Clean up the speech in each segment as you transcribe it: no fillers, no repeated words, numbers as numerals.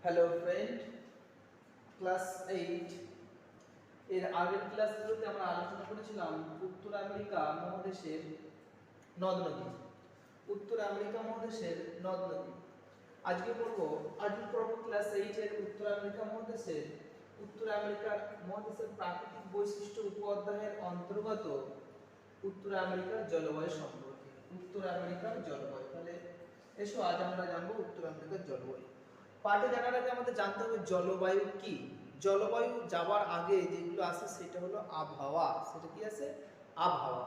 Hello friend, class 8 এর আগের ক্লাসগুলোতে আমরা আলোচনা করেছিলাম উত্তর আমেরিকা মহাদেশের নদ নদী। উত্তর আমেরিকা মহাদেশের নদ নদী আজকে পড়ব ক্লাস 8 এর উত্তর আমেরিকা মহাদেশের প্রাকৃতিক বৈশিষ্ট্য উপ অধ্যায়ের অন্তর্গত উত্তর আমেরিকার জলবায়ু সম্পর্কে। উত্তর আমেরিকার জলবায়ু, তাহলে এসো আজ আমরা জানবো উত্তর আমেরিকার জলবায়ু। পাঠে জানার আগে আমাদের জানতে হবে জলবায়ু কি। জলবায়ু যাবার আগে যেগুলো আছে সেটা হলো আবহাওয়া। সেটা কি আছে? আবহাওয়া।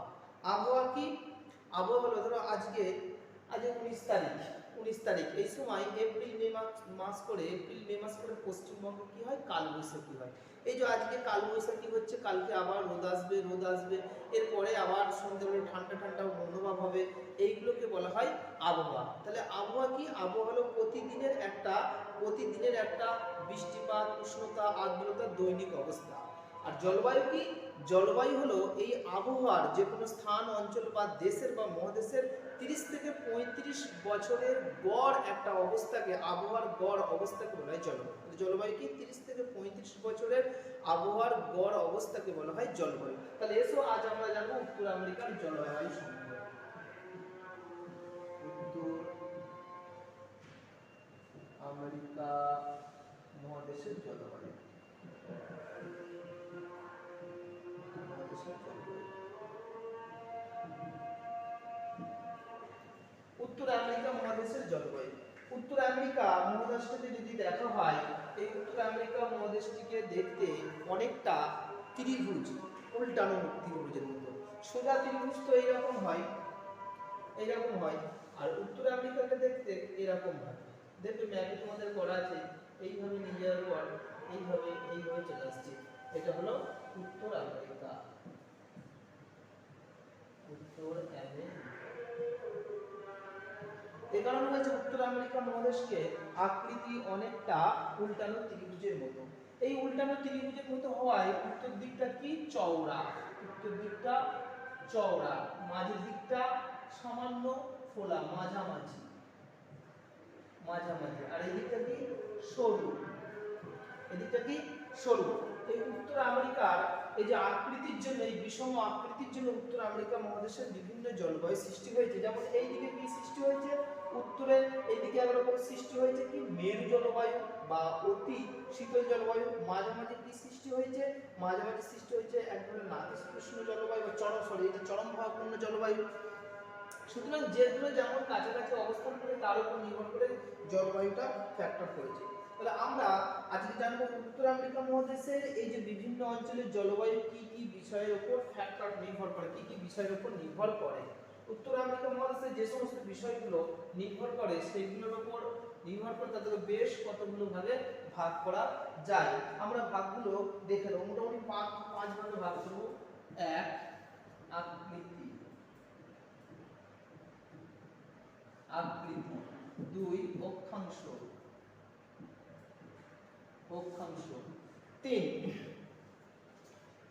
আবহাওয়া কি? আবহাওয়া হলো, ধরো আজকে 19 তারিখ, এই সময় এপ্রিল মে মাস করে পশ্চিমবঙ্গে কি হয়? কালবৈশাখী হয়। এই যে আজকে কালবৈশাখী হচ্ছে, কালকে আবার রোদ আসবে, এরপরে আবার সন্ধ্যাবেলা ঠান্ডা ঠান্ডা মনোভাব হবে। এইগুলোকে বলা হয় আবহাওয়া। তাহলে আবহাওয়া কি? আবহাওয়া হলো প্রতিদিনের একটা বৃষ্টিপাত, উষ্ণতা, আর্দ্রতার দৈনিক অবস্থা। আর জলবায়ু কি? জলবায়ু হলো এই আবহাওয়ার যে কোনো স্থান, অঞ্চল বা দেশের বা মহাদেশের 30 থেকে 35 বছরের গড় একটা অবস্থাকে, আবহাওয়ার গড় অবস্থাকে বলা হয় জলবায়ু। জলবায়ু কি? 30 থেকে 35 বছরের আবহাওয়ার গড় অবস্থাকে বলা হয় জলবায়ু। তাহলে এসো আজ আমরা জানবো উত্তর আমেরিকার জলবায়ু সম্পর্কে। উত্তর আমেরিকা মহাদেশের জলবায়ু। উত্তর আমেরিকা মহাদেশের জলবায়ু। উত্তর আমেরিকা মহাদেশটিকে যদি দেখা হয়, এই উত্তর আমেরিকা মহাদেশটিকে দেখতে অনেকটা ত্রিভুজ, উল্টানো ত্রিভুজের মতো। সোজা ত্রিভুজ তো এইরকম হয়, আর উত্তর আমেরিকাকে দেখতে এরকম হয়। দেখবে ম্যাপে তোমাদের করা আছে, এইভাবে নিয়ে যাওয়ার পর এইভাবে চলে আসছে। এটা হলো উত্তর আমেরিকা। এই কারণে হয়েছে উত্তর আমেরিকা মহাদেশকে আকৃতি অনেকটা উল্টানো ত্রিভুজের মতো। এই উল্টানো ত্রিভুজের মতো হওয়ায় উত্তর দিকটা কি? চওড়া। মাঝের দিকটা সামান্য ফোলা, মাঝামাঝি, আর এই দিকটা কি? সরু। এই উত্তর আমেরিকার এই যে আকৃতির জন্য, এই বিষম আকৃতির জন্য উত্তর আমেরিকা মহাদেশের বিভিন্ন জলবায়ু সৃষ্টি হয়েছে। যেমন এই দিকে কি সৃষ্টি হয়েছে? উত্তরে এইদিকে একরকম সৃষ্টি হয়েছে কি? মেরু জলবায়ু বা অতি শীতল জলবায়ু। মাঝামাঝি কি সৃষ্টি হয়েছে? এক ধরনের নাতিশীতোষ্ণ জলবায়ু বা চরম ভাবাপন্ন জলবায়ু। সুতরাং যেগুলো যেমন কাছাকাছি অবস্থান করে তার উপর নির্ভর করে জলবায়ুটা ফ্যাক্টর করেছে। তাহলে আমরা আজকে জানবো উত্তর আমেরিকা মহাদেশের এই যে বিভিন্ন অঞ্চলের জলবায়ু কি কি বিষয়ের উপর ফ্যাক্টর নির্ভর করে, কি কি বিষয়ের উপর নির্ভর করে। উত্তর আমেরিকা মহাদেশে যে সমস্ত বিষয়গুলো নির্ভর করে সেইগুলোর উপর নির্ভর করে তাদের বেশ কতগুলো ভাগে ভাগ করা যায়। আমরা ভাগগুলো দেখে নেব, মোটামুটি 5 ভাগে ভাগ করব। 1, আকৃতি। 2, অক্ষাংশ।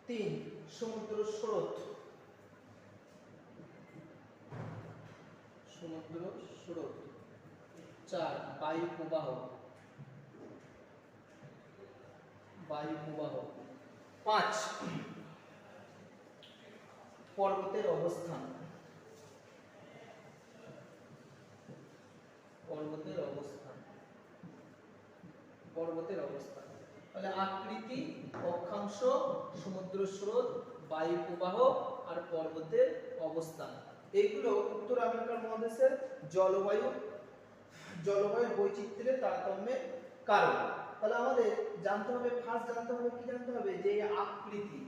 3, সমুদ্র স্রোত। 4, বায়ু প্রবাহ। 5, পর্বতের অবস্থান। তাহলে আকৃতি, অক্ষাংশ, সমুদ্র স্রোত, বায়ু প্রবাহ আর পর্বতের অবস্থান, এইগুলো উত্তর আমেরিকার মহাদেশের জলবায়ুর বৈচিত্র্যের তারতম্যের কারণ। তাহলে আমাদের জানতে হবে, যে আকৃতি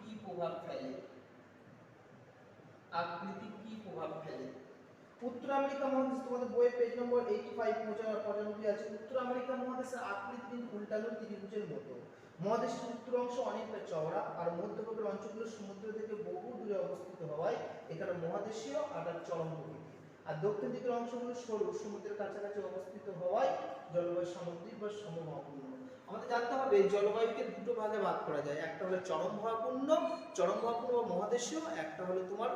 কি প্রভাব ফেলে। উত্তর আমেরিকা মহাদেশ, তোমাদের বইয়ের পেজ নম্বর 85-95 আছে। উত্তর আমেরিকা মহাদেশের আকৃতি কিন্তু উল্টানো ত্রিভুজের মতো। মহাদেশের উত্তর অংশ অনেকটা চওড়া আর মধ্যভাগের অঞ্চলগুলো সমুদ্র থেকে বহু দূরে অবস্থিত হওয়ায় এখানে মহাদেশীয় আর চরম প্রকৃতি। আর দক্ষিণ দিকের অংশগুলো সরু, সমুদ্রের কাছাকাছি অবস্থিত হওয়ায় জলবায়ু সামুদ্রিক বা সমভাবাপন্ন। আমাদের জানতে হবে জলবায়ুকে দুটো ভাগে ভাগ করা যায়, একটা হলো চরম ভাবাপন্ন বা মহাদেশীয়, একটা হলো তোমার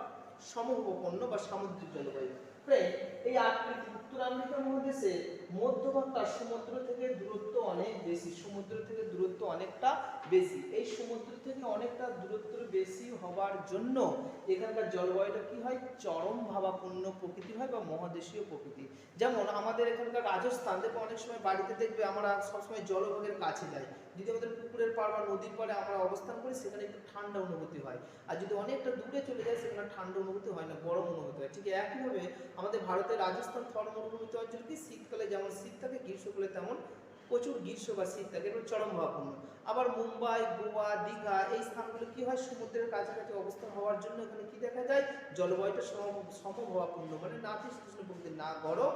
সমভাবাপন্ন বা সামুদ্রিক জলবায়ু। এই আকৃতি উত্তর আমেরিকা মহাদেশে মধ্যভাগটা সমুদ্র থেকে দূরত্ব অনেক বেশি, সমুদ্র থেকে দূরত্ব অনেকটা বেশি। এই সমুদ্র থেকে অনেকটা দূরত্ব বেশি হওয়ার জন্য এখানকার জলবায়ুটা কি হয়, চরম ভাবাপন্ন প্রকৃতির হয় বা মহাদেশীয় প্রকৃতি। যেমন আমাদের এখানকার রাজস্থান দেখবে অনেক সময় বাড়িতে দেখবে আমরা সবসময় জলভাগের কাছে যাই, যদি আমাদের পুকুরের পাড় বা নদীর পাড়ে আমরা অবস্থান করি সেখানে একটু ঠান্ডা অনুভূতি হয়, আর যদি অনেকটা দূরে চলে যায় সেখানে ঠান্ডা অনুভূতি হয় না, গরম অনুভূতি হয়। ঠিক একইভাবে আমাদের ভারতের রাজস্থান থর মরুভূমিতে অঞ্চল কি শীতকালে যেমন শীত থাকে, গ্রীষ্মকালে তেমন প্রচুর গ্রীষ্ম বা শীত থাকে, এটা চরম ভাবাপন্ন। আবার মুম্বাই, গোয়া, দীঘা এই স্থানগুলো কি হয়, সমুদ্রের কাছাকাছি অবস্থান হওয়ার জন্য এখানে কি দেখা যায়, জলবায়ুটা সমভাবাপন্ন, মানে নাতিশীতোষ্ণ প্রকৃতির, না গরম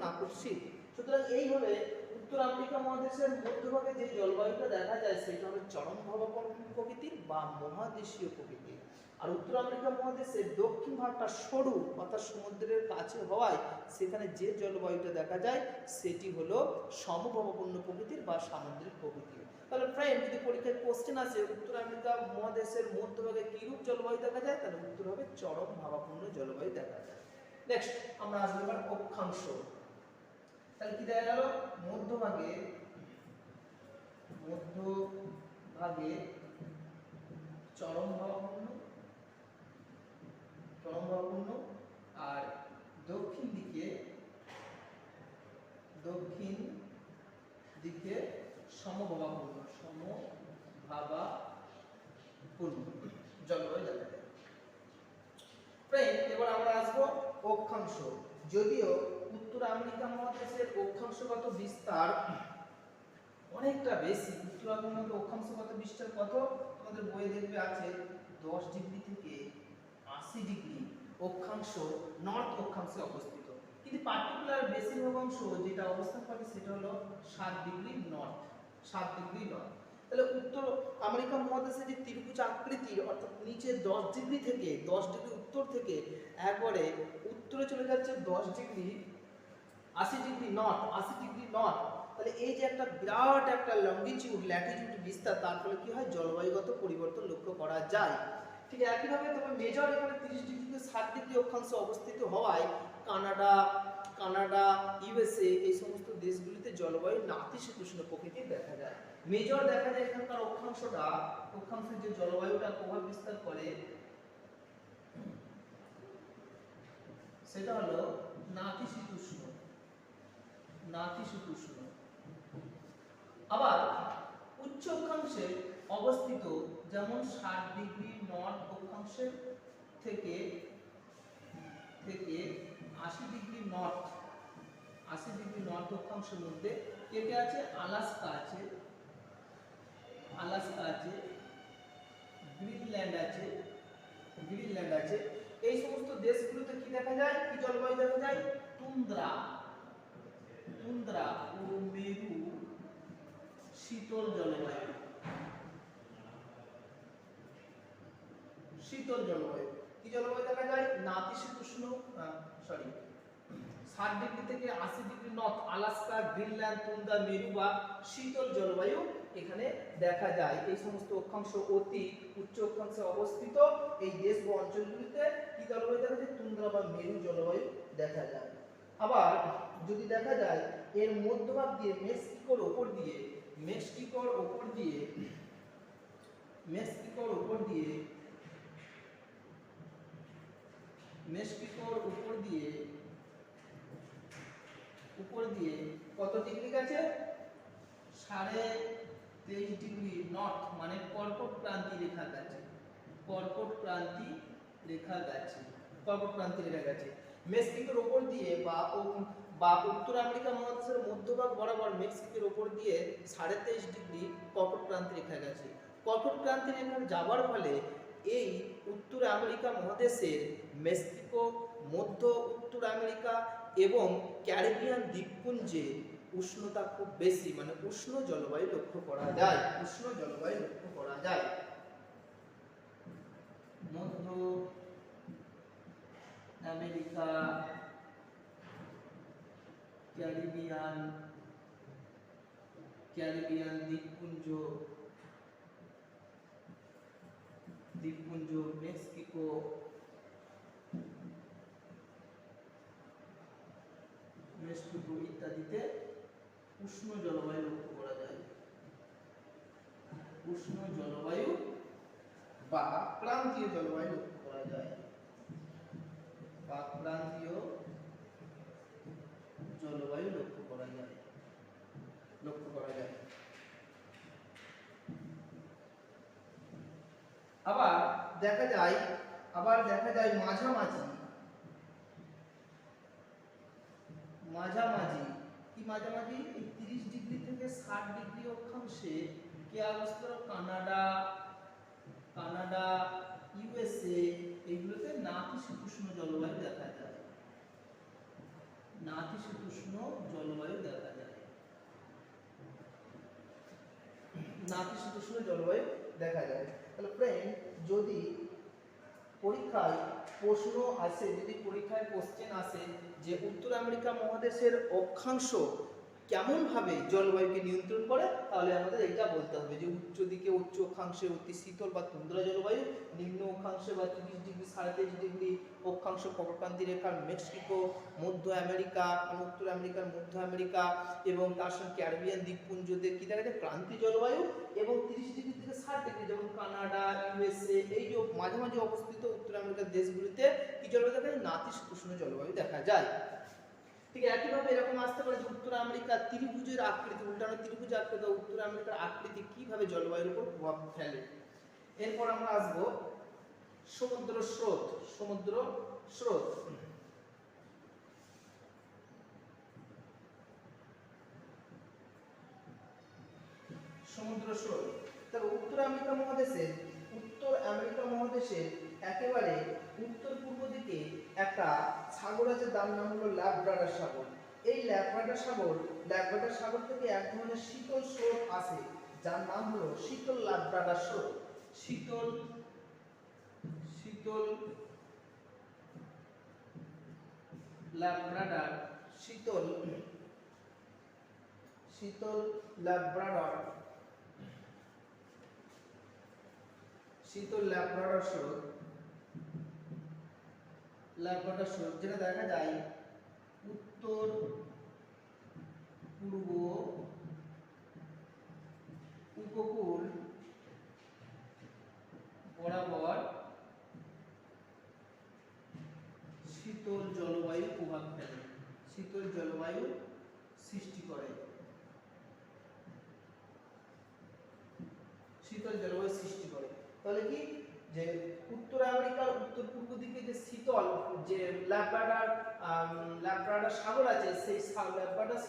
না খুব শীত। সুতরাং এইভাবে উত্তর আমেরিকা মহাদেশের মধ্যভাগে যে জলবায়ুটা দেখা যায় সেটা হলো চরম ভাবাপন্ন প্রকৃতির বা মহাদেশীয় প্রকৃতির। আর উত্তর আমেরিকা মহাদেশের দক্ষিণ ভাগটা সরু অর্থাৎ সমুদ্রের কাছে হওয়ায় সেখানে যে জলবায়ুটা দেখা যায় সেটি হলো সমভাবাপন্ন প্রকৃতির বা সামুদ্রিক প্রকৃতির। তাহলে ফ্রেন্ড, যদি পরীক্ষায় কোশ্চেন আসে উত্তর আমেরিকা মহাদেশের মধ্যভাগে কিরূপ জলবায়ু দেখা যায়, তাহলে উত্তর হবে চরম ভাবাপন্ন জলবায়ু দেখা যায়। নেক্সট আমরা আসবো এবার অক্ষাংশ। তাহলে কি দেখা গেল, মধ্যভাগে চরম ভাবাপন্ন, আর দক্ষিণ দিকে সমভাবাপন্ন জলবায়ু দেখা যায়। ফ্রেন্ড, এবার আমরা আসবো অক্ষাংশ। যদিও উত্তর আমেরিকা মহাদেশের অক্ষাংশগত বিস্তার অনেকটা বেশি, উত্তর আমেরিকার অক্ষাংশগত বিস্তার কত, আমাদের বইয়ে দেখবে আছে 10 ডিগ্রি থেকে 80 ডিগ্রি অক্ষাংশ নর্থ অক্ষাংশে অবস্থিত, কিন্তু পার্টিকুলার বেশিরভাগ অংশ যেটা অবস্থান করে সেটা হলো 7 ডিগ্রি নর্থ। তাহলে উত্তর আমেরিকা মহাদেশে যে ত্রিভুজ আকৃতির, অর্থাৎ নিচে 10 ডিগ্রি উত্তর থেকে একবারে উত্তরে চলে যাচ্ছে 10 ডিগ্রি 80 ডিগ্রি নর্থ, তাহলে এই যে একটা বিরাট একটা লঙ্গিটিউড ল্যাটিটিউড বিস্তার, তার ফলে কি হয়, জলবায়ুগত পরিবর্তন লক্ষ্য করা যায়। ঠিক একইভাবে তোমার মেজর এখানে 30 ডিগ্রি থেকে 60 ডিগ্রি অক্ষাংশে অবস্থিত হওয়ায় কানাডা, ইউএসএ এই সমস্ত দেশগুলিতে জলবায়ু নাতিশীতোষ্ণ প্রকৃতির দেখা যায়। মেজর দেখা যায় এখানকার অক্ষাংশের যে জলবায়ুটা প্রভাব বিস্তার করে সেটা হলো নাতিশীতোষ্ণ। আবার উচ্চ অক্ষাংশে অবস্থিত, যেমন 60 ডিগ্রি নর্থ অক্ষাংশের থেকে 80 ডিগ্রি নর্থ অক্ষাংশের মধ্যে কে আছে, আলাস্কা আছে, গ্রিনল্যান্ড আছে। এই সমস্ত দেশগুলোতে কি দেখা যায়, কি জলবায়ু দেখা যায়, তুন্দ্রা ও মেরু শীতল জলবায়ু। কি জলবায়ু দেখা যায়, নাতিশীতোষ্ণ 60 ডিগ্রি থেকে 80 degree north, Alaska, Greenland, tundra, মেরু বা শীতল জলবায়ু এখানে দেখা যায়। এই সমস্ত অক্ষাংশ অতি উচ্চ অক্ষাংশে অবস্থিত এই দেশ বা অঞ্চলগুলিতে কি জলবায়ু দেখা যায়, তুন্দ্রা বা মেরু জলবায়ু দেখা যায়। আবার যদি দেখা যায় এর মধ্যভাগ দিয়ে মেক্সিকোর উপর দিয়ে কত ডিগ্রি গেছে, 23.5 ডিগ্রি নর্থ, মানে কর্কট ক্রান্তি রেখা গেছে। মেক্সিকোর উপর দিয়ে বা উত্তর আমেরিকা মহাদেশের মধ্যভাগ বরাবর মেক্সিকোর উপর দিয়ে 23.5 ডিগ্রি কর্কট ক্রান্তি রেখা গেছে। কর্কট ক্রান্তি রেখা যাওয়ার ফলে এই উত্তর আমেরিকা মহাদেশের মেক্সিকো, মধ্য উত্তর আমেরিকা এবং ক্যারিবিয়ান দ্বীপপুঞ্জে উষ্ণতা খুব বেশি, মানে উষ্ণ জলবায়ু লক্ষ্য করা যায়। মধ্য আমেরিকা, ক্যারিবিয়ান দ্বীপপুঞ্জ, মেক্সিকো মেক্সিকো ইত্যাদিতে উষ্ণ জলবায়ু লক্ষ্য করা যায়। উষ্ণ জলবায়ু বা ক্রান্তীয় জলবায়ু লক্ষ্য করা যায়, বা ক্রান্তীয় জলবায়ু লক্ষ্য করা যায়। আবার দেখা যায় মাঝামাঝি কি মাঝামাঝি এই 30 ডিগ্রি থেকে 60 ডিগ্রি অক্ষাংশে কি অবস্থা, কানাডা ইউএসএ এগুলোতে নাতিশীতোষ্ণ জলবায়ু দেখা যায়। নাতিশীতোষ্ণ জলবায়ু দেখা যায়। নাতিশীতোষ্ণ জলবায়ু দেখা যায়। তাহলে ফ্রেন্ড, যদি পরীক্ষায় প্রশ্ন আসে, যদি পরীক্ষায় কোশ্চেন আসে যে উত্তর আমেরিকা মহাদেশের অক্ষাংশ কেমন ভাবে জলবায়ুকে নিয়ন্ত্রণ করে, তাহলে আমাদের এটা বলতে হবে যে উচ্চ দিকে উচ্চ অক্ষাংশে অতি শীতল বা তুন্দ্রা জলবায়ু, নিম্ন অক্ষাংশে বা 30 ডিগ্রি 33 ডিগ্রি অক্ষাংশ কর্কটক্রান্তি রেখার মেক্সিকো, মধ্য আমেরিকা, উত্তর আমেরিকার মধ্য আমেরিকা এবং তার সঙ্গে ক্যারিবিয়ান দ্বীপপুঞ্জতে কি দেখা যায় ক্রান্তীয় জলবায়ু, এবং 30 ডিগ্রি থেকে 60 ডিগ্রি যেমন কানাডা ইউএসএ এই যে মাঝামাঝি অবস্থিত উত্তর আমেরিকার দেশগুলিতে কি জলবায়ু দেখা যায়, নাতিশীতোষ্ণ জলবায়ু দেখা যায়। ঠিক একইভাবে এরকম আসতে পারে যে উত্তর আমেরিকার ত্রিভুজের আকৃতি, উল্টানো ত্রিভুজ আকৃতি, উত্তর আমেরিকার আকৃতি কিভাবে জলবায়ুর উপর প্রভাব ফেলে। এরপর আমরা আসব সমুদ্র স্রোত। সমুদ্র স্রোত তবে উত্তর আমেরিকা মহাদেশের একেবারে উত্তর পূর্ব দিকে একটা সাগর আছে, যার নাম হলো ল্যাব্রাডার সাগর। এই ল্যাব্রাডার সাগর থেকে এক ধরনের শীতল স্রোত আসে, যার নাম হলো শীতল ল্যাব্রাডার স্রোত। শীতল ল্যাব্রাডার স্রোত যেটা দেখা যায় উত্তর পূর্ব উপকূল বরাবর শীতল জলবায়ু প্রভাব ফেলে, শীতল জলবায়ু সৃষ্টি করে। তাহলে কি যে উত্তর আমেরিকার উত্তর পূর্ব দিকে যে শীতল যে ল্যাব্রাডার সাগর আছে, সেই ল্যাব্রাডার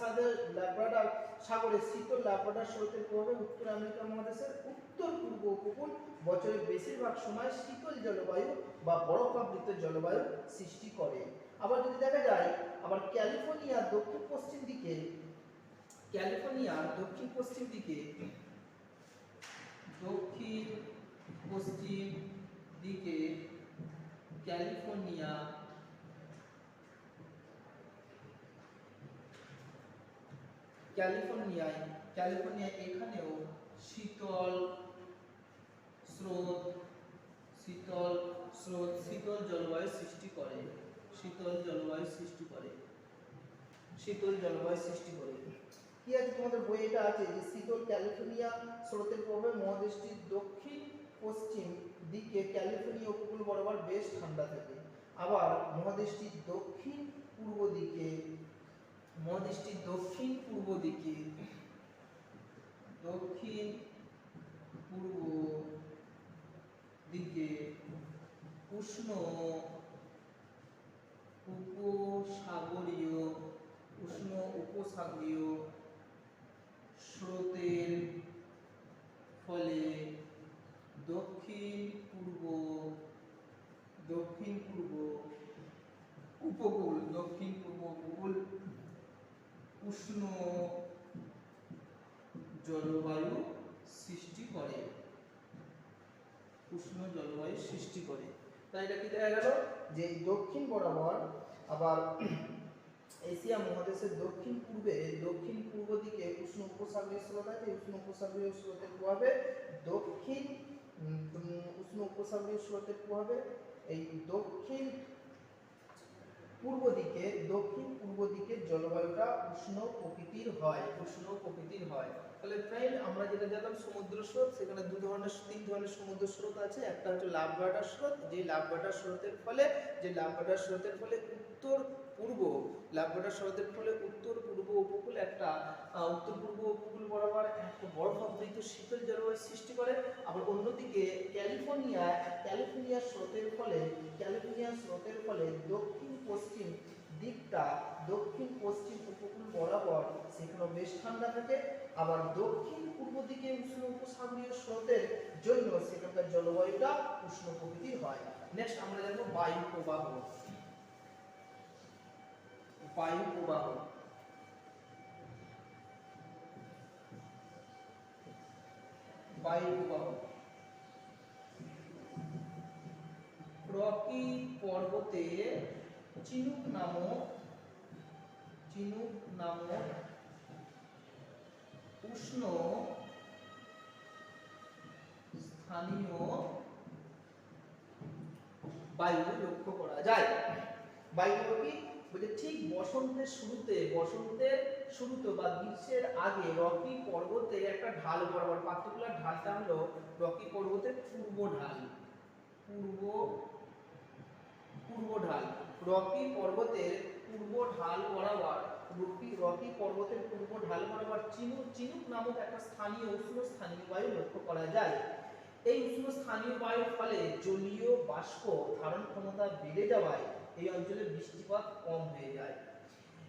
সাগরে শীতল ল্যাব্রাডার স্রোতের প্রভাবে উত্তর আমেরিকা মহাদেশের উত্তর পূর্ব উপকূল বছরের বেশিরভাগ সময় শীতল জলবায়ু বা বরফাবৃত জলবায়ু সৃষ্টি করে। আবার যদি দেখা যায় আবার ক্যালিফোর্নিয়ার দক্ষিণ পশ্চিম দিকে ক্যালিফোর্নিয়া এখানেও শীতল জলবায়ু সৃষ্টি করে। কি আছে তোমাদের বইয়ে এটা আছে যে শীতল ক্যালিফোর্নিয়া স্রোতের প্রভাবে মহাদেশটির দক্ষিণ পশ্চিম দিকে ক্যালিফোর্নিয়া উপকূল বরাবর বেশ ঠান্ডা থাকে। আবার মহাদেশটির দক্ষিণ পূর্ব দিকে উষ্ণ উপসাগরীয় স্রোতের ফলে দক্ষিণ পূর্ব উপকূল উষ্ণ জলবায়ু সৃষ্টি করে। তাই এটা কি দেখা গেল যে দক্ষিণ বরাবর আবার এশিয়া মহাদেশের দক্ষিণ পূর্ব দিকে উষ্ণ উপসাগরীয় স্রোত আছে। উষ্ণ উপসাগরীয় স্রোতের প্রভাবে এই দক্ষিণ পূর্ব দিকে জলবায়ুটা উষ্ণ প্রকৃতির হয়, উষ্ণ প্রকৃতির হয়। তাহলে ফ্রেন্ড আমরা যেটা জানলাম সমুদ্র স্রোত, সেখানে তিন ধরনের সমুদ্র স্রোত আছে। একটা হচ্ছে লাভ ওয়াটার স্রোত, যে লাভ ওয়াটার স্রোতের ফলে উত্তর পূর্ব লাভ ওয়াটার স্রোতের ফলে উত্তর পূর্ব উপকূল বরাবর একটা বরফাবৃত শীতল জলবায়ু সৃষ্টি করে। আবার অন্যদিকে ক্যালিফোর্নিয়া স্রোতের ফলে দক্ষিণ পশ্চিম উপকূল বরাবর সেখানে বেশ ঠান্ডা থাকে। আবার দক্ষিণ পূর্ব দিকে উষ্ণ উপসাগরীয় স্রোতের জন্য সেখানকার জলবায়ুটা উষ্ণ প্রকৃতির হয়। নেক্সট আমরা জানবো বায়ু প্রবাহ। রকি পর্বতে চিনুক নামক উষ্ণ স্থানীয় বায়ু লক্ষ্য করা যায়। বায়ুগুলো কি বলে, ঠিক বসন্তের শুরুতে বা গ্রীষ্মের আগে রকি পর্বতে একটা ঢাল বরাবর, পার্টিকুলার ঢালটা হলো রকি পর্বতের পূর্ব ঢাল। রকি পর্বতের পূর্ব ঢাল বরাবর চিনুক নামক একটা উষ্ণ স্থানীয় বায়ু লক্ষ্য করা যায়। এই উষ্ণ স্থানীয় বায়ুর ফলে জলীয় বাষ্প ধারণ ক্ষমতা বেড়ে যাওয়ায় এই অঞ্চলে বৃষ্টিপাত কম হয়ে যায়।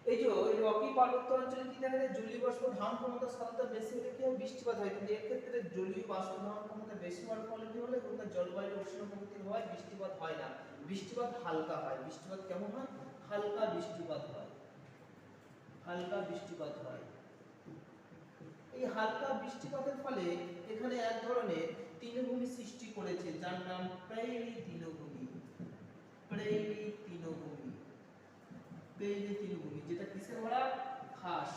এই যে রকি পার্বত্য অঞ্চলে কি দেখা যায়, জলীয় বাষ্প ধারণ ক্ষমতা সাধারণত বেশি হলে কি হয়, বৃষ্টিপাত হয়। কিন্তু এর ক্ষেত্রে জলীয় বাষ্প ধারণ ক্ষমতা বেশি হওয়ার ফলে কি হলে জলবায়ু উষ্ণ প্রকৃতির হয়, বৃষ্টিপাত হয় না, বৃষ্টিপাত হালকা হয়। বৃষ্টিপাত কেমন হয়? হালকা বৃষ্টিপাত হয়। এই হালকা বৃষ্টিপাতের ফলে এখানে এক ধরনের তৃণভূমি সৃষ্টি করেছে, যার নাম প্রেইরি তৃণভূমি, যেটা কিসে ভরা? ঘাস,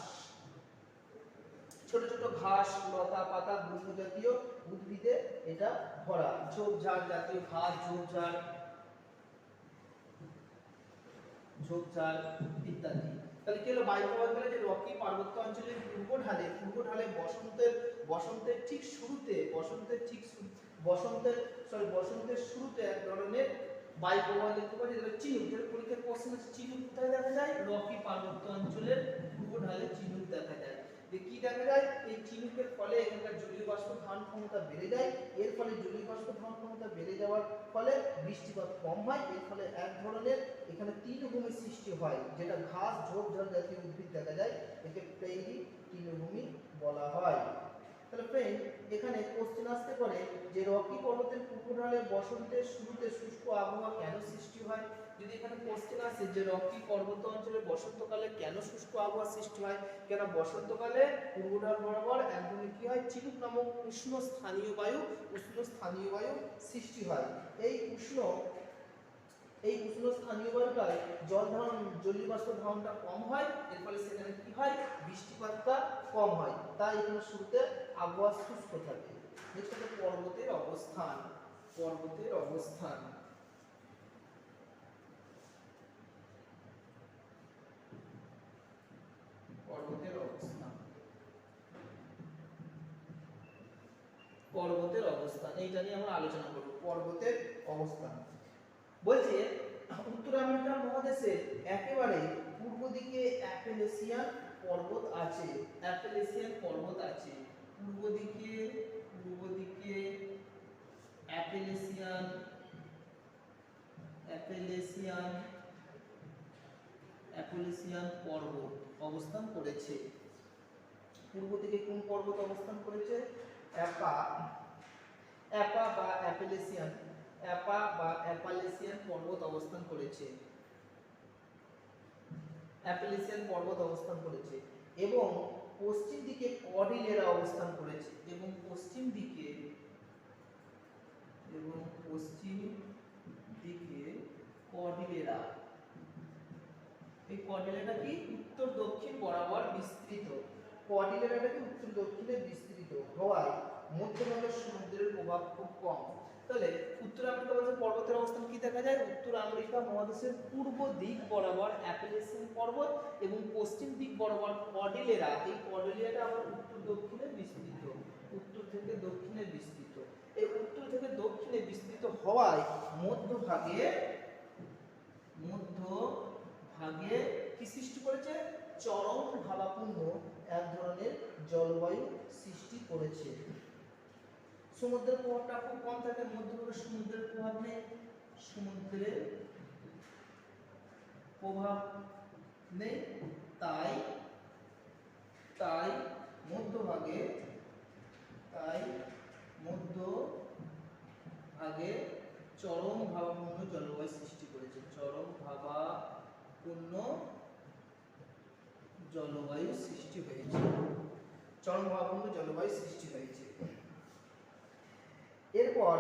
ছোট ছোট ঘাস, লতা পাতা, বৃক্ষ জাতীয় উদ্ভিদে এটা ভরা। ঝোপঝাড় জাতীয় ঘাস, ঝোপঝাড় ইত্যাদি। তাহলে কি হলো, বায়ু প্রবাহ গেলে যে রকি পার্বত্য অঞ্চলের পূর্ব ঢালে বসন্তের শুরুতে এক ধরনের বায়ু প্রবাহ দেখতে পাচ্ছি, যেটা চিনুক। যেটা পরীক্ষার প্রশ্ন আছে, চিনুক কোথায় দেখা যায়? রকি পার্বত্য অঞ্চলের পূর্ব ঢালে চিনুক দেখা যায়। যে কি দেখা যায়, এই চিনুকের ফলে এখানকার জলীয় বাষ্প ধারণ ক্ষমতা বেড়ে যায়। এর ফলে জলীয় বাষ্প ধারণ ক্ষমতা বেড়ে যাওয়ার ফলে বৃষ্টিপাত কম হয়। এর ফলে এক ধরনের এখানে তৃণভূমি সৃষ্টি হয়, যেটা ঘাস, ঝোপঝাড় জাতীয় উদ্ভিদ দেখা যায়। একে প্রেইরি তৃণভূমি বলা হয়। তাহলে ফ্রেন্ড, এখানে কোশ্চেন আসতে পারে যে রকি পর্বতের পূর্ব ঢালে বসন্তের শুরুতে শুষ্ক আবহাওয়া কেন সৃষ্টি হয়। যদি এখানে কোশ্চেন আসে যে রকি পর্বত অঞ্চলে বসন্তকালে কেন শুষ্ক আবহাওয়া সৃষ্টি হয়, কেন বসন্তকালে পূর্ব ঢাল বরাবর একদমই কি হয়, চিনুক নামক উষ্ণ স্থানীয় বায়ু সৃষ্টি হয়। এই উষ্ণ স্থানীয় বায়ুটায় জলীয় বাষ্প ধারণটা কম হয়। এর ফলে সেখানে কি হয়, বৃষ্টিপাতটা কম হয়। তাই এখানে শুরুতে আবহাওয়া শুষ্ক থাকে। নেক্সট হচ্ছে পর্বতের অবস্থান। এইটা নিয়ে আমরা আলোচনা করব। পর্বতের অবস্থান বলছে, উত্তর আমেরিকা মহাদেশের একেবারে পূর্ব দিকে অ্যাপেলেসিয়ান পর্বত আছে। পূর্ব দিকে অ্যাপেলেসিয়ান পর্বত অবস্থান করেছে। পূর্ব দিকে কোন পর্বত অবস্থান করেছে? অ্যাপা বা অ্যাপালেসিয়ান পর্বত অবস্থান করেছে। এবং পশ্চিম দিকে কর্ডিলেরা অবস্থান করেছে। পশ্চিম দিকে কর্ডিলেরা। এই কর্ডিলেরা কি উত্তর দক্ষিণ বরাবর বিস্তৃত। কর্ডিলেরাটা কি উত্তর দক্ষিণে বিস্তৃত হওয়ায় মধ্যভাগে সমুদ্রের প্রভাব খুব কম। তাহলে উত্তর আমেরিকা বলতে পর্বতের অবস্থান কি দেখা যায়? উত্তর আমেরিকা মহাদেশের পূর্ব দিক বরাবর অ্যাপেলেসিয়ান পর্বত এবং পশ্চিম দিক বরাবর কর্ডিলেরা, এই কর্ডিলেরাটা আবার উত্তর দক্ষিণে বিস্তৃত, উত্তর থেকে দক্ষিণে বিস্তৃত। এই উত্তর থেকে দক্ষিণে বিস্তৃত হওয়ায় মধ্যভাগে কি সৃষ্টি করেছে? চরম ভাবাপূর্ণ এক ধরনের জলবায়ু সৃষ্টি করেছে। সমুদ্রের প্রভাবটা খুব কম থাকে, মধ্যভাগে সমুদ্রের প্রভাব নেই, সমুদ্রের প্রভাব নেই, তাই মধ্যভাগে চরম ভাবাপূর্ণ জলবায়ু সৃষ্টি করেছে, চরম ভাবাপূর্ণ জলবায়ু সৃষ্টি হয়েছে, চরম ভাবাপূর্ণ জলবায়ু সৃষ্টি হয়েছে। এরপর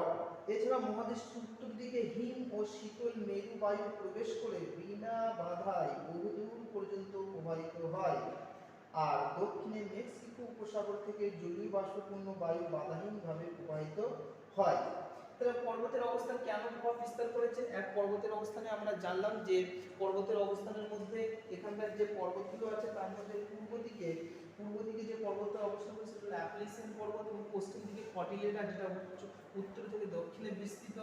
এছাড়া মহাদেশের উত্তর দিকে হিম ও শীতল মেরু বায়ু প্রবেশ করে বিনা বাধায় বহুদূর পর্যন্ত প্রবাহিত হয়, আর দক্ষিণে মেক্সিকো উপসাগর থেকে জলীয় বাষ্পপূর্ণ বায়ু বাধাহীনভাবে প্রবাহিত হয়। তাহলে পর্বতের অবস্থান কেন প্রভাব বিস্তার করেছে? এক, পর্বতের অবস্থানে আমরা জানলাম যে পর্বতের অবস্থানের মধ্যে এখানকার যে পর্বতগুলো আছে তার মধ্যে পূর্ব দিকে যে পর্বতের অবস্থান করেছে সেটা অ্যাপেলেসিয়ান পর্বত, এবং পশ্চিম দিকে কর্ডিলেরা যেটা উত্তর থেকে দক্ষিণে বিস্তৃত।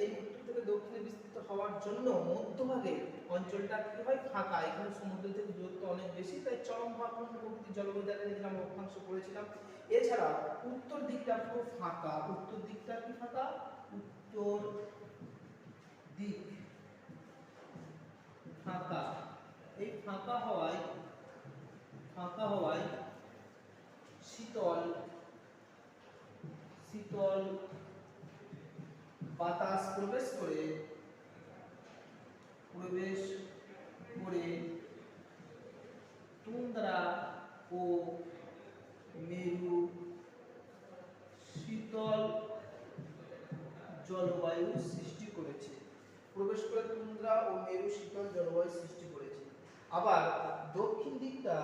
এই উত্তর থেকে দক্ষিণে বিস্তৃত হওয়ার জন্য মধ্যভাগে অঞ্চলটা কি হয়? ফাঁকা, এখানে সমুদ্র থেকে দূরত্ব অনেক বেশি, তাই চরম ভাবাপূর্ণ প্রকৃতির জলবায়ু দেখা যায়, যেটা আমরা অক্ষাংশ করেছিলাম। এছাড়া উত্তর দিকটা পুরো ফাঁকা, উত্তর দিকটা কি ফাঁকা? উত্তর দিক ফাঁকা। এই ফাঁকা হওয়ায় শীতল বাতাস প্রবেশ করে তুন্দ্রা ও মেরু শীতল জলবায়ু সৃষ্টি করেছে, প্রবেশ করে তুন্দ্রা ও মেরু শীতল জলবায়ু সৃষ্টি করেছে। আবার দক্ষিণ দিকটা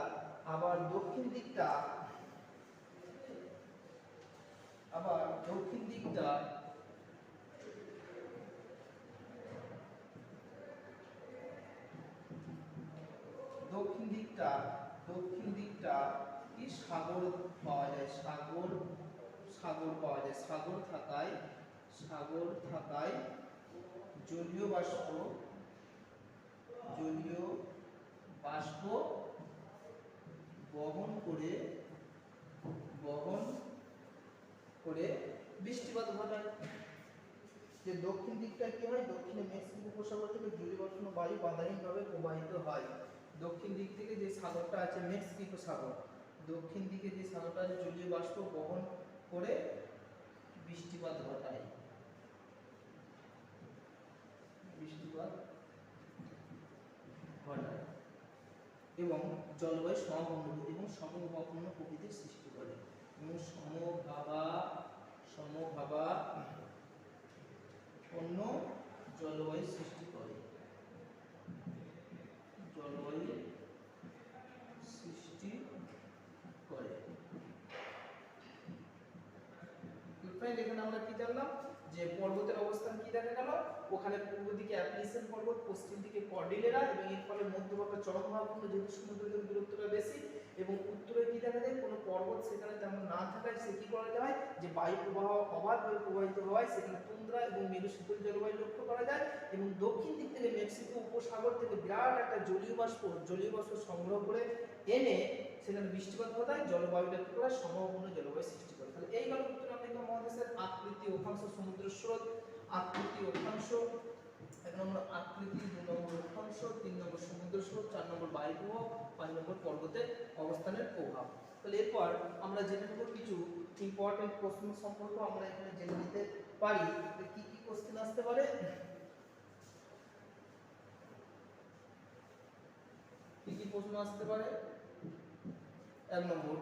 কি সাগর পাওয়া যায়, সাগর থাকায় জলীয় বাষ্প বহন করে বৃষ্টিপাত ঘটায়। যে দক্ষিণ দিকটা কি হয়? দক্ষিণে মেক্সিকো উপসাগর থেকে জলীয় বাষ্প বায়ু বাধাহীনভাবে প্রবাহিত হয়। দক্ষিণ দিক থেকে যে সাগরটা আছে মেক্সিকো সাগর, দক্ষিণ দিকে যে সাগরটা আছে জলীয় বাষ্প বহন করে বৃষ্টিপাত ঘটায়, এবং জলবায়ু সমভাবাপন্ন প্রকৃতির সৃষ্টি করে, এবং সমভাবাপন্ন জলবায়ু সৃষ্টি করে। এখানে আমরা কি জানলাম? যে পর্বতের অবস্থান কি দেখা গেল? ওখানে পূর্ব দিকে অ্যাপেলেসিয়ান পর্বত, পশ্চিম দিকে কর্ডিলেরা, এবং এর ফলে মধ্যভাগে চরম ভাবাপূর্ণ, যেহেতু সমুদ্র থেকে দূরত্বটা বেশি, এবং উত্তরে কি দেখা যায়? কোনো পর্বত সেখানে তেমন না থাকায় সে কি করা যায়? যে বায়ু প্রবাহ অবাধভাবে প্রবাহিত হওয়ায় সেখানে তুন্দ্রা এবং মেরু শীতল জলবায়ু লক্ষ্য করা যায়। এবং দক্ষিণ দিক থেকে মেক্সিকো উপসাগর থেকে বিরাট একটা জলীয় বাষ্প সংগ্রহ করে এনে সেখানে বৃষ্টিপাত ঘটায়, জলবায়ুটা কি করে? সমভাবাপন্ন জলবায়ু সৃষ্টি করে। তাহলে এই গেল উত্তর আমেরিকা মহাদেশের আকৃতি, অক্ষাংশ, সমুদ্র স্রোত, আকৃতি, অক্ষাংশ, 1 নম্বর আকৃতি, 2 নম্বর অক্ষাংশ, 3 নম্বর সমুদ্র স্রোত, 4 নম্বর বায়ু প্রবাহ, 5 নম্বর পর্বতের অবস্থানের প্রভাব। তাহলে এরপর আমরা জেনে নেব কিছু ইম্পর্টেন্ট প্রশ্ন সম্পর্কে আমরা এখানে জেনে নিতে পারি। কি কি কোশ্চেন আসতে পারে? কি কি প্রশ্ন আসতে পারে? 1 নম্বর,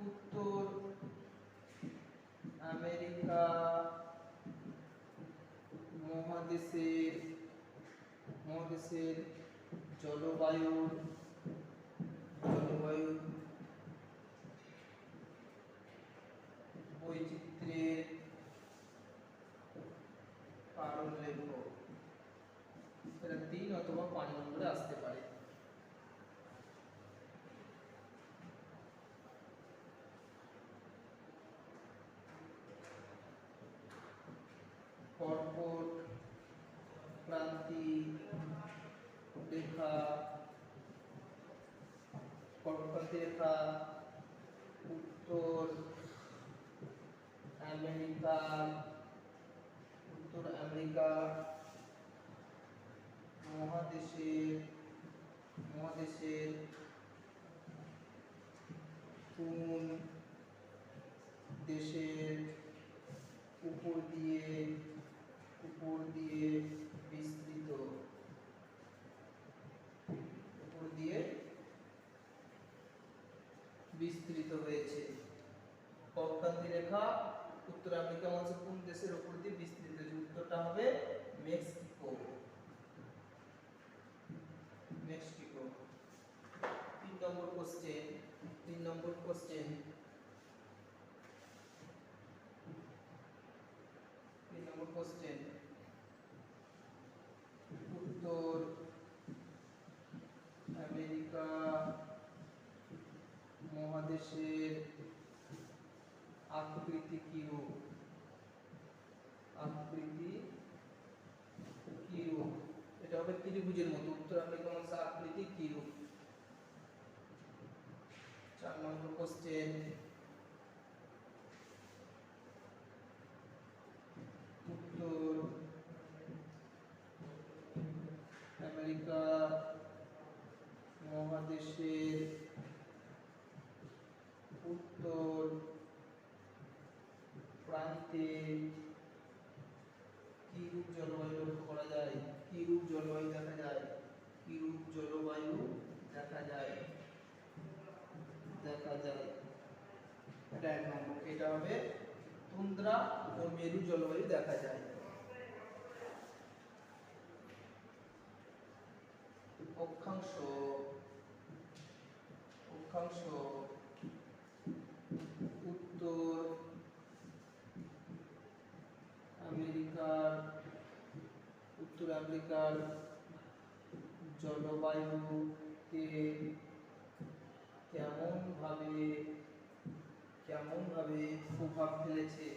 উত্তর আমেরিকা মহাদেশের জলবায়ু প্রকান্তি রেখা উত্তর আমেরিকা মহাদেশের কোন দেশের উপর দিয়ে বিস্তৃত হয়েছে। প্রকান্তি রেখা উত্তর আমেরিকা মহাদেশের কোন দেশের উপর দিয়ে বিস্তৃত হয়েছে? উত্তরটা হবে মেক্সিকো। 3 নম্বর কোশ্চেন উত্তর আমেরিকা মহাদেশের আকৃতি কিরূপ? এটা হবে ত্রিভুজের মতো। উত্তর আমেরিকা মহাদেশের আকৃতি কিরূপ? 4 নম্বর কোশ্চেন উত্তর আমেরিকা মহাদেশের উত্তর প্রান্তে কিরূপ জলবায়ু লক্ষ্য করা যায়? কিরূপ জলবায়ু দেখা যায়? এটা 1 নম্বর। এটা হবে তুন্দ্রা ও মেরু জলবায়ু দেখা যায়। অক্ষাংশ উত্তর আমেরিকার জলবায়ুকে কেমন ভাবে প্রভাব ফেলেছে?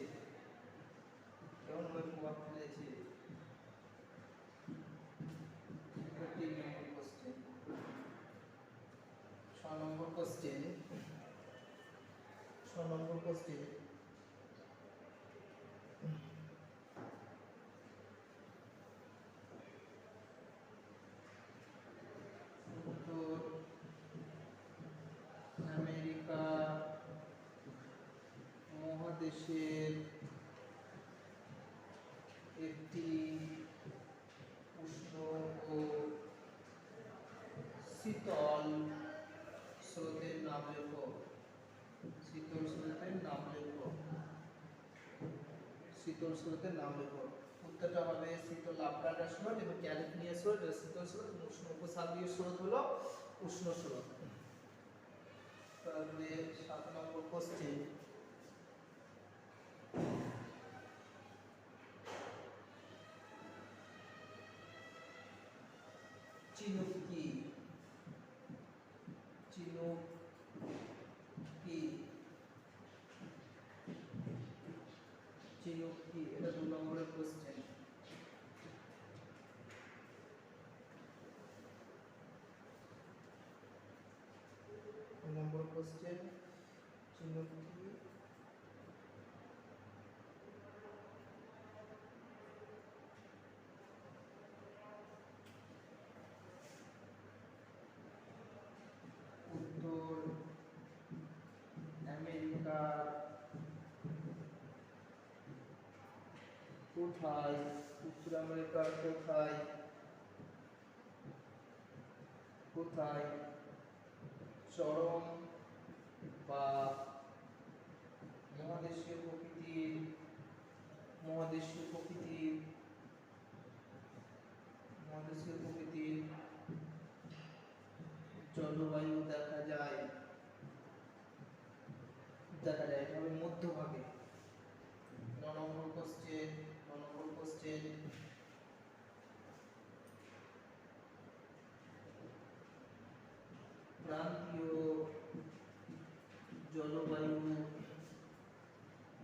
6 নম্বর কোশ্চেন উত্তর আমেরিকা মহাদেশের একটি উষ্ণ ও শীতল স্রোতের নাম লেখো। শীতল স্রোতের নাম লেখো। উত্তরটা হবে শীতল আফগান স্রোত এবং ক্যালিফোর্নিয়া স্রোত। শীতল স্রোত, উষ্ণ উপসাগরীয় স্রোত হলো উষ্ণ স্রোত। তাহলে 7 নম্বর কোশ্চেন চিনুক কি? এটা 2 নম্বরের কোশ্চেন। 2 নম্বর কোশ্চেন চিনুক কি? উত্তর আমেরিকা কোথায়? চরম বা মহাদেশীয় প্রকৃতির জলবায়ু দেখা যায়। এটা হবে মধ্যভাগে। 9 নম্বর কোশ্চেন ক্রান্তীয় জলবায়ু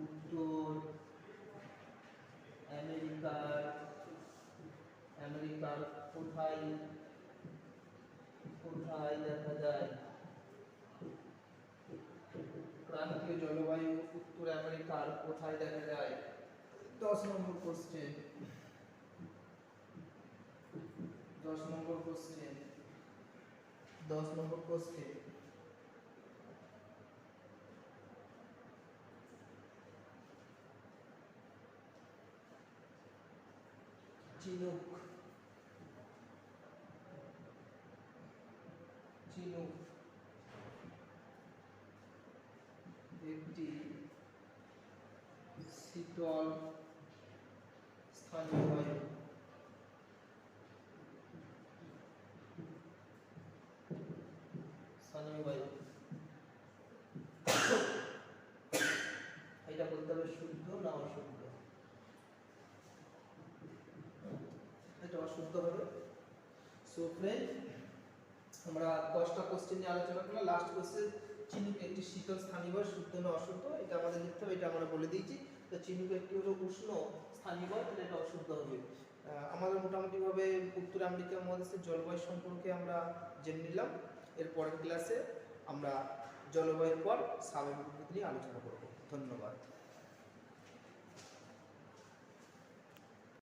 উত্তর আমেরিকার কোথায় দেখা যায়? ক্রান্তীয় জলবায়ু উত্তর আমেরিকার কোথায় দেখা যায়? 10 নম্বর কোশ্চেন। 10 নম্বর কোশ্চেন। 10 নম্বর কোশ্চেন। চিনুক। চিনুক একটি শীতল স্থানীয় বায়ু। স্থানীয় বায়ু এটা বলতে হবে শুদ্ধ না অশুদ্ধ। এটা অশুদ্ধ হবে। সো ফ্রেন্ড, আমরা 10টা কোশ্চেন নিয়ে আলোচনা করলাম। লাস্ট কোশ্চেন, চিনুক একটি শীতল স্থানীয় বায়ু, শুদ্ধ না অশুদ্ধ এটা আমাদের লিখতে হবে, এটা আমরা বলে দিয়েছি। তো চিনুক একটি হলো উষ্ণ স্থানীয় বায়ু, তাহলে এটা অশুদ্ধ হবে। আমাদের মোটামুটি ভাবে উত্তর আমেরিকা মহাদেশের জলবায়ু সম্পর্কে আমরা জেনে নিলাম। এর পরের ক্লাসে আমরা জলবায়ুর পর স্বাভাবিক প্রকৃতি নিয়ে আলোচনা করব। ধন্যবাদ।